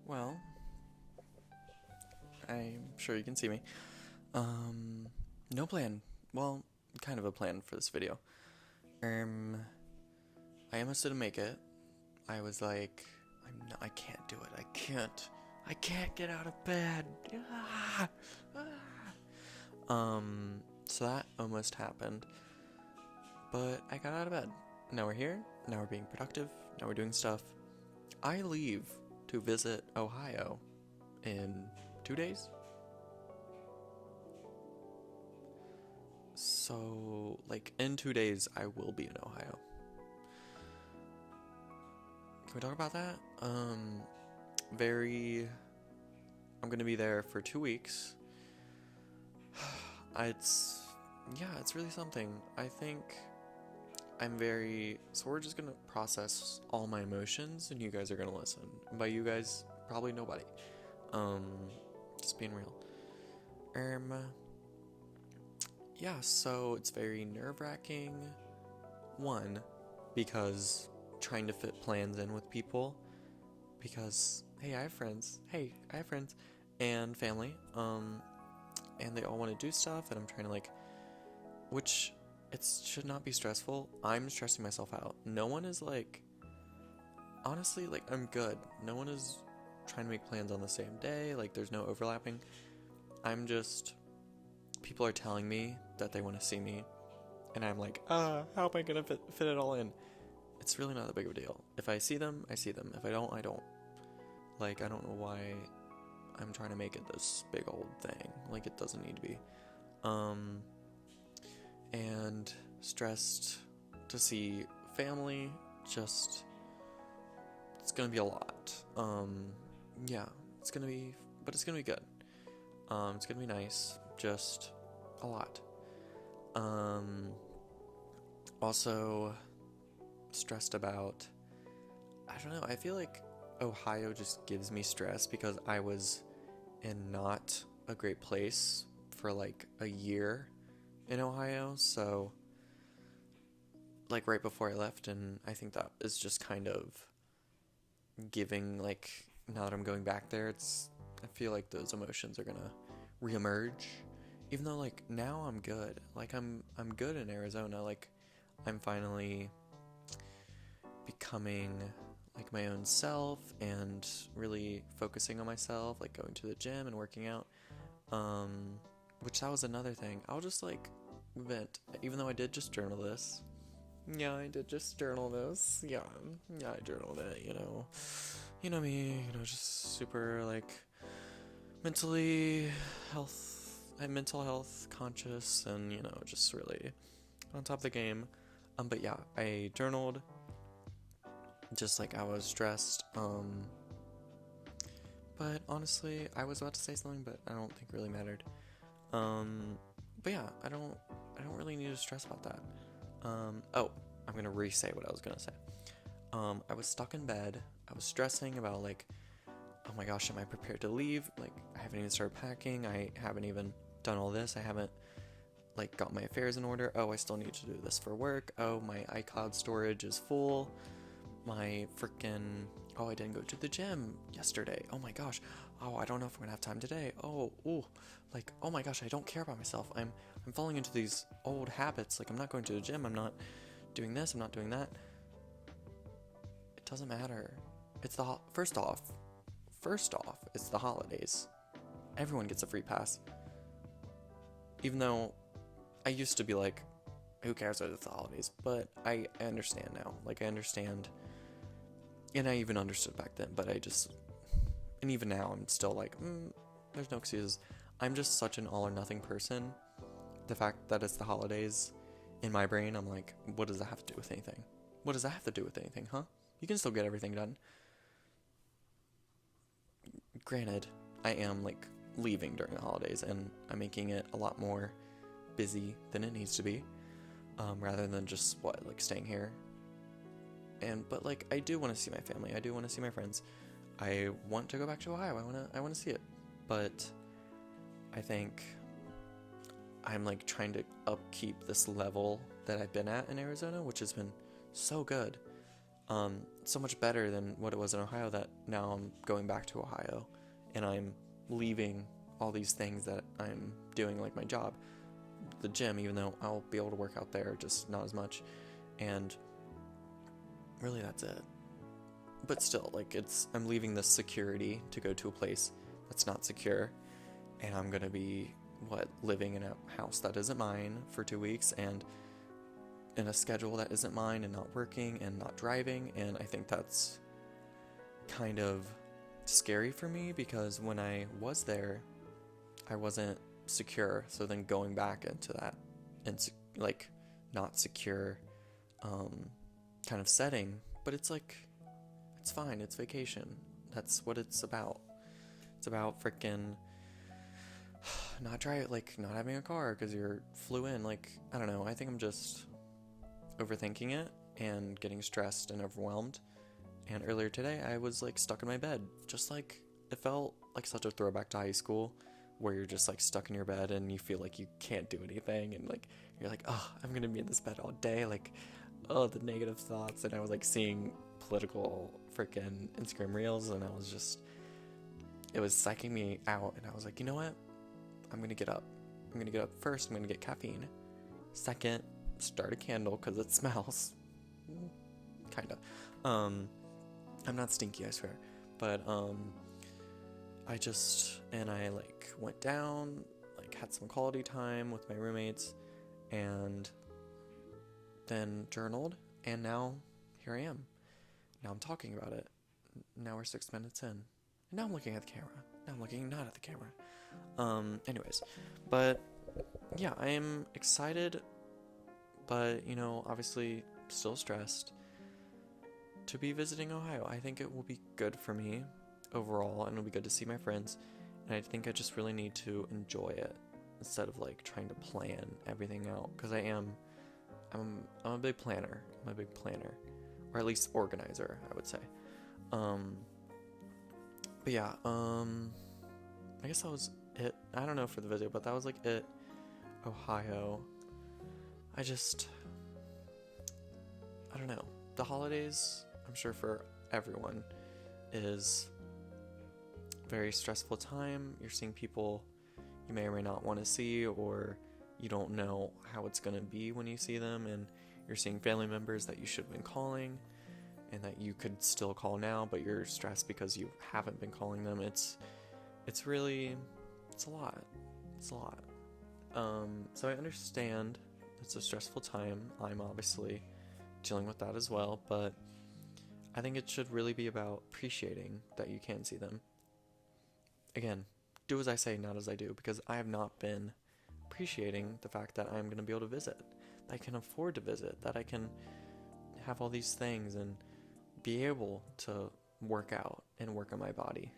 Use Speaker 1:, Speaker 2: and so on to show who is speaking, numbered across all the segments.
Speaker 1: Well, I'm sure you can see me. No plan. Well, kind of a plan for this video. Um, I almost didn't make it. I was like, I can't do it. I can't get out of bed. Ah, so that almost happened. But I got out of bed. Now we're here. Now we're being productive. Now we're doing stuff. I leave to visit Ohio in 2 days. So, like, in 2 days, I will be in Ohio. Can we talk about that? Very. I'm gonna be there for 2 weeks. It's. Yeah, it's really something. I think I'm very. So, we're just gonna process all my emotions, and you guys are gonna listen. And by you guys, probably nobody. Um, just being real. Yeah, so it's very nerve-wracking. One, because trying to fit plans in with people. Because, hey, I have friends. Hey, I have friends. And family. And they all want to do stuff, and I'm trying to, like, which, it should not be stressful. I'm stressing myself out. No one is, like, honestly, like, I'm good. No one is trying to make plans on the same day. Like, there's no overlapping. I'm just, people are telling me that they want to see me, and I'm like, how am I gonna fit it all in? It's really not that big of a deal. If I see them, I see them. If I don't, I don't. Like, I don't know why I'm trying to make it this big old thing. Like, it doesn't need to be. And stressed to see family. Just, it's gonna be a lot. Yeah, it's gonna be, but it's gonna be good. It's gonna be nice. Just a lot. Also stressed about, I don't know, I feel like Ohio just gives me stress because I was in not a great place for like a year in Ohio, so like right before I left, and I think that is just kind of giving, like, now that I'm going back there, I feel like those emotions are gonna reemerge. Even though, like, now I'm good. Like, I'm good in Arizona. Like, I'm finally becoming, like, my own self and really focusing on myself, like, going to the gym and working out. Which that was another thing. I'll just, like, vent. Even though I did just journal this. Yeah, I did just journal this. Yeah, I journaled it, you know. You know me, just super, like, I'm mental health conscious and, just really on top of the game. But yeah, I journaled just like I was stressed. But honestly, I was about to say something, but I don't think it really mattered. But yeah, I don't really need to stress about that. Oh, I'm gonna re-say what I was gonna say. I was stuck in bed. I was stressing about, like, oh my gosh, am I prepared to leave? Like, I haven't even started packing. I haven't even done all this. I haven't, like, got my affairs in order. Oh, I still need to do this for work. Oh, my iCloud storage is full. My freaking, oh, I didn't go to the gym yesterday. Oh my gosh. Oh, I don't know if I'm gonna have time today. Oh, ooh, like, oh my gosh, I don't care about myself. I'm falling into these old habits. Like, I'm not going to the gym. I'm not doing this. I'm not doing that. It doesn't matter. It's first off, it's the holidays. Everyone gets a free pass. Even though I used to be like, who cares that it's the holidays? But I understand now. Like, I understand. And I even understood back then, but and even now, I'm still like, there's no excuses. I'm just such an all or nothing person. The fact that it's the holidays, in my brain, I'm like, what does that have to do with anything? What does that have to do with anything, huh? You can still get everything done. Granted, I am, like, leaving during the holidays, and I'm making it a lot more busy than it needs to be, rather than just, like, staying here. But, like, I do want to see my family. I do want to see my friends. I want to go back to Ohio. I want to see it. But I think I'm, like, trying to upkeep this level that I've been at in Arizona, which has been so good. So much better than what it was in Ohio, that now I'm going back to Ohio and I'm leaving all these things that I'm doing, like my job, the gym, even though I'll be able to work out there, just not as much. And really that's it. But still, like, I'm leaving this security to go to a place that's not secure, and I'm gonna be living in a house that isn't mine for 2 weeks, and in a schedule that isn't mine, and not working and not driving. And I think that's kind of scary for me, because when I was there, I wasn't secure. So then going back into that like not secure kind of setting, but it's like, it's fine, it's vacation. That's what it's about. It's about freaking not having a car because you're flew in. Like, I don't know, I think I'm just overthinking it and getting stressed and overwhelmed. And earlier today I was like stuck in my bed, just like, it felt like such a throwback to high school, where you're just like stuck in your bed and you feel like you can't do anything, and like you're like, oh, I'm gonna be in this bed all day, like, oh, the negative thoughts. And I was like seeing political freaking Instagram reels, and it was psyching me out. And I was like, you know what, I'm gonna get up first. I'm gonna get caffeine. Second, start a candle because it smells kind of. I'm not stinky, I swear. But I like went down, like had some quality time with my roommates, and then journaled, and now here I am. Now I'm talking about it. Now we're 6 minutes in. And now I'm looking at the camera. Now I'm looking not at the camera. Anyways, but yeah, I am excited, but obviously still stressed to be visiting Ohio. I think it will be good for me overall, and it'll be good to see my friends. And I think I just really need to enjoy it instead of like trying to plan everything out, because I'm a big planner. Or at least organizer, I would say. But yeah, I guess that was it. I don't know for the video, but that was like it. Ohio. I don't know. The holidays, I'm sure for everyone, is a very stressful time. You're seeing people you may or may not want to see, or you don't know how it's going to be when you see them, and you're seeing family members that you should have been calling and that you could still call now, but you're stressed because you haven't been calling them. It's a lot. So I understand it's a stressful time. I'm obviously dealing with that as well, but I think it should really be about appreciating that you can see them. Again, do as I say, not as I do, because I have not been appreciating the fact that I'm going to be able to visit, that I can afford to visit, that I can have all these things and be able to work out and work on my body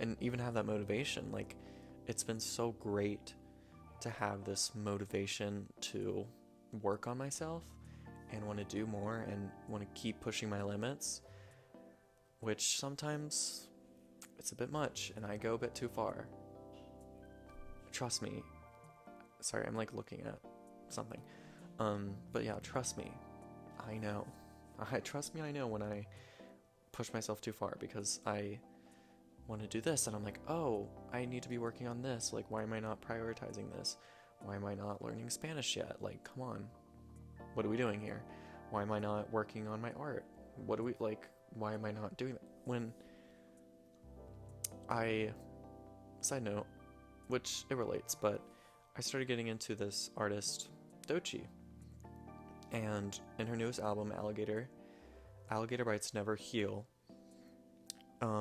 Speaker 1: and even have that motivation. Like, it's been so great to have this motivation to work on myself and want to do more and want to keep pushing my limits, which sometimes it's a bit much and I go a bit too far. Trust me. Sorry, I'm like looking at something. But yeah, trust me. I know. I know when I push myself too far, because I want to do this and I'm like, oh, I need to be working on this. Like, why am I not prioritizing this? Why am I not learning Spanish yet? Like, come on. What are we doing here? Why am I not working on my art? Why am I not doing that? Side note, which it relates, but I started getting into this artist, Dochi. And in her newest album, Alligator Bites Never Heal,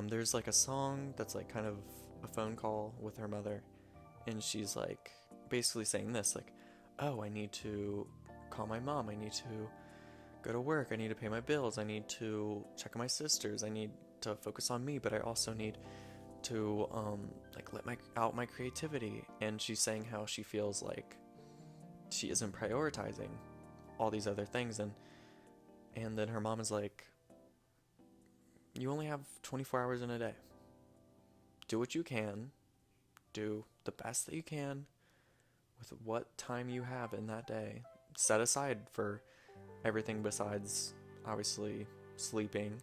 Speaker 1: there's like a song that's like kind of a phone call with her mother, and she's like basically saying this, like, oh, I need to call my mom, I need to go to work, I need to pay my bills, I need to check on my sisters, I need to focus on me, but I also need to let out my creativity. And she's saying how she feels like she isn't prioritizing all these other things, and then her mom is like, you only have 24 hours in a day. Do what you can. Do the best that you can with what time you have in that day. Set aside for everything besides, obviously, sleeping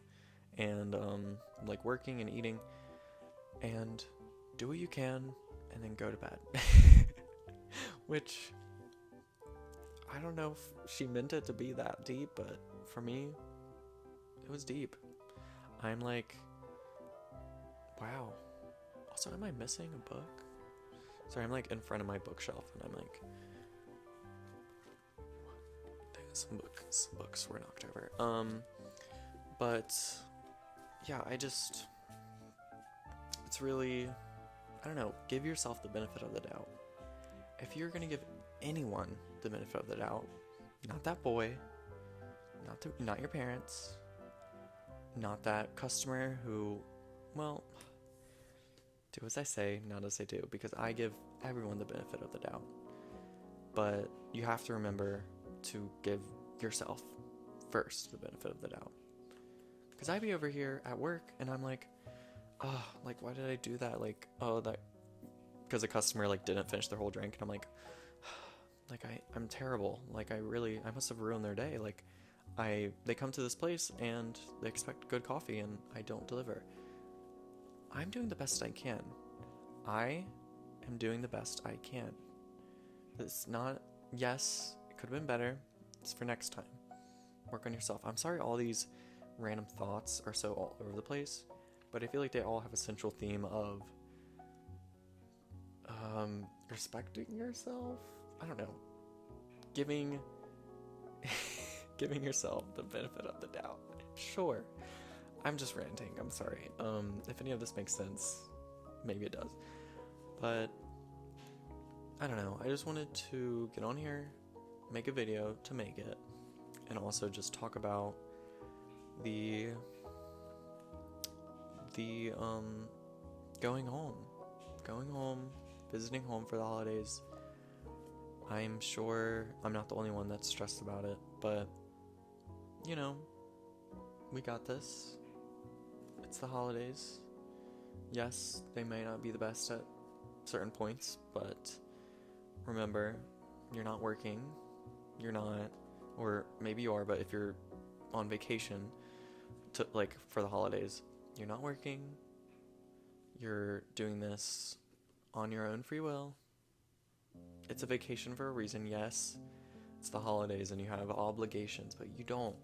Speaker 1: and like working and eating, and do what you can and then go to bed. Which I don't know if she meant it to be that deep, but for me it was deep. I'm like, wow. Also, am I missing a book? Sorry, I'm like in front of my bookshelf and I'm like, some books were knocked over. But yeah, it's really, I don't know, give yourself the benefit of the doubt. If you're gonna give anyone the benefit of the doubt, not that boy, not your parents, not that customer who, well, do as I say, not as I do, because I give everyone the benefit of the doubt. But you have to remember to give yourself first the benefit of the doubt. Because I'd be over here at work and I'm like, oh, like, why did I do that? Like, oh, that, because a customer like didn't finish their whole drink, and I'm like, I'm terrible. Like, I must have ruined their day. Like, they come to this place and they expect good coffee and I don't deliver. I'm doing the best I can. I am doing the best I can. It's not, yes, it could have been better. It's for next time. Work on yourself. I'm sorry all these random thoughts are so all over the place, but I feel like they all have a central theme of respecting yourself. I don't know. Giving yourself the benefit of the doubt. Sure. I'm just ranting. I'm sorry. If any of this makes sense, maybe it does. But I don't know. I just wanted to get on here, make a video to make it, and also just talk about the going home, visiting home for the holidays. I'm sure I'm not the only one that's stressed about it, but you know, we got this. It's the holidays. Yes, they may not be the best at certain points, but remember, you're not working. You're not, or maybe you are, but if you're on vacation to like for the holidays, you're not working. You're doing this on your own free will. It's a vacation for a reason, yes. It's the holidays and you have obligations, but you don't.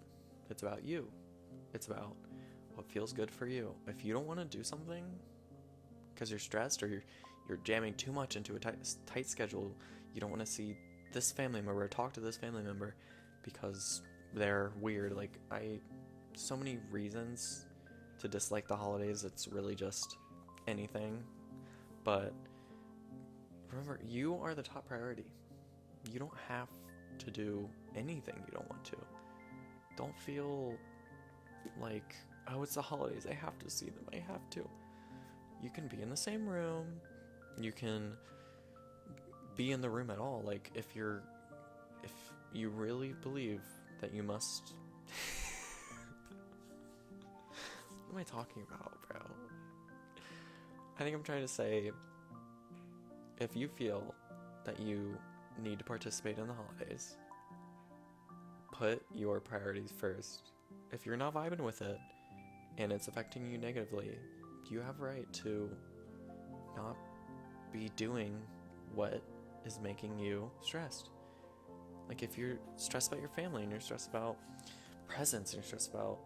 Speaker 1: It's about you. It's about what feels good for you. If you don't want to do something because you're stressed or you're jamming too much into a tight schedule, you don't want to see this family member or talk to this family member because they're weird. Like, so many reasons to dislike the holidays. It's really just anything. But remember, you are the top priority. You don't have to do anything you don't want to. Don't feel like, oh, it's the holidays, I have to see them, I have to. You can be in the same room. You can be in the room at all. Like, if you really believe that you must what am I talking about, bro? I think I'm trying to say, if you feel that you need to participate in the holidays, put your priorities first. If you're not vibing with it and it's affecting you negatively, you have a right to not be doing what is making you stressed. Like, if you're stressed about your family and you're stressed about presents and you're stressed about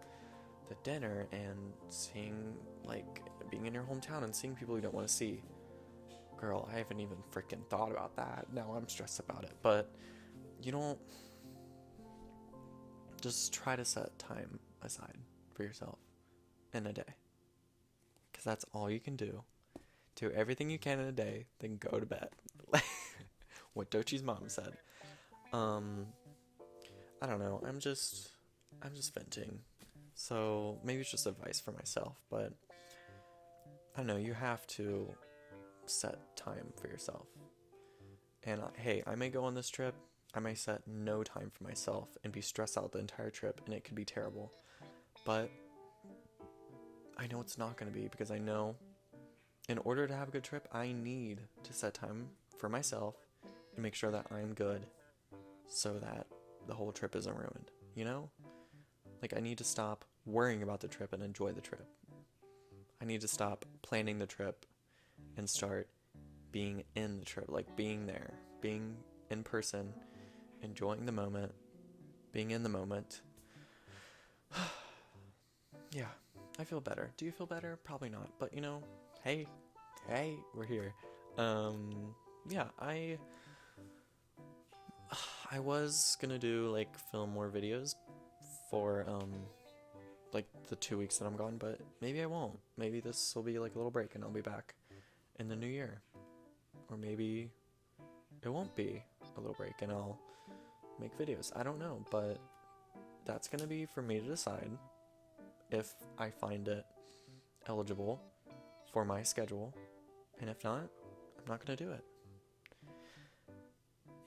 Speaker 1: the dinner and seeing, like, being in your hometown and seeing people you don't want to see, girl, I haven't even freaking thought about that. Now I'm stressed about it. But you don't, just try to set time aside for yourself in a day, because that's all you can do. Do everything you can in a day, then go to bed. What Dochi's mom said. I don't know. I'm just venting. So maybe it's just advice for myself, but I don't know. You have to set time for yourself. And hey, I may go on this trip. I may set no time for myself and be stressed out the entire trip, and it could be terrible. But I know it's not going to be, because I know in order to have a good trip, I need to set time for myself and make sure that I'm good so that the whole trip isn't ruined, you know? Like, I need to stop worrying about the trip and enjoy the trip. I need to stop planning the trip and start being in the trip, like being there, being in person, enjoying the moment, being in the moment. Yeah, I feel better. Do you feel better? Probably not, but you know, hey, we're here. Yeah, I was gonna do like film more videos for like the 2 weeks that I'm gone, but maybe I won't. Maybe this will be like a little break and I'll be back in the new year. Or maybe it won't be a little break and I'll make videos. I don't know, but that's gonna be for me to decide if I find it eligible for my schedule, and if not, I'm not gonna do it.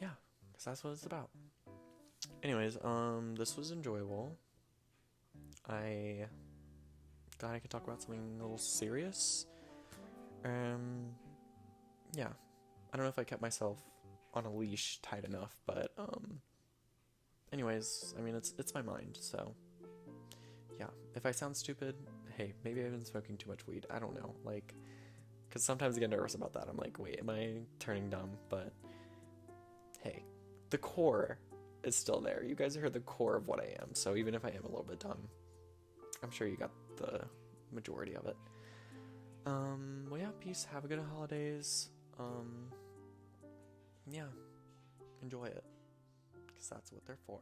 Speaker 1: Yeah, because that's what it's about. Anyways, this was enjoyable. I glad I could talk about something a little serious. Yeah, I don't know if I kept myself on a leash tight enough, but anyways, I mean it's my mind, so yeah. If I sound stupid, hey, maybe I've been smoking too much weed. I don't know, like, because sometimes I get nervous about that. I'm like, wait, am I turning dumb? But hey, the core is still there. You guys heard the core of what I am, so even if I am a little bit dumb, I'm sure you got the majority of it. Well, yeah, peace. Have a good holidays. Yeah, enjoy it, because that's what they're for.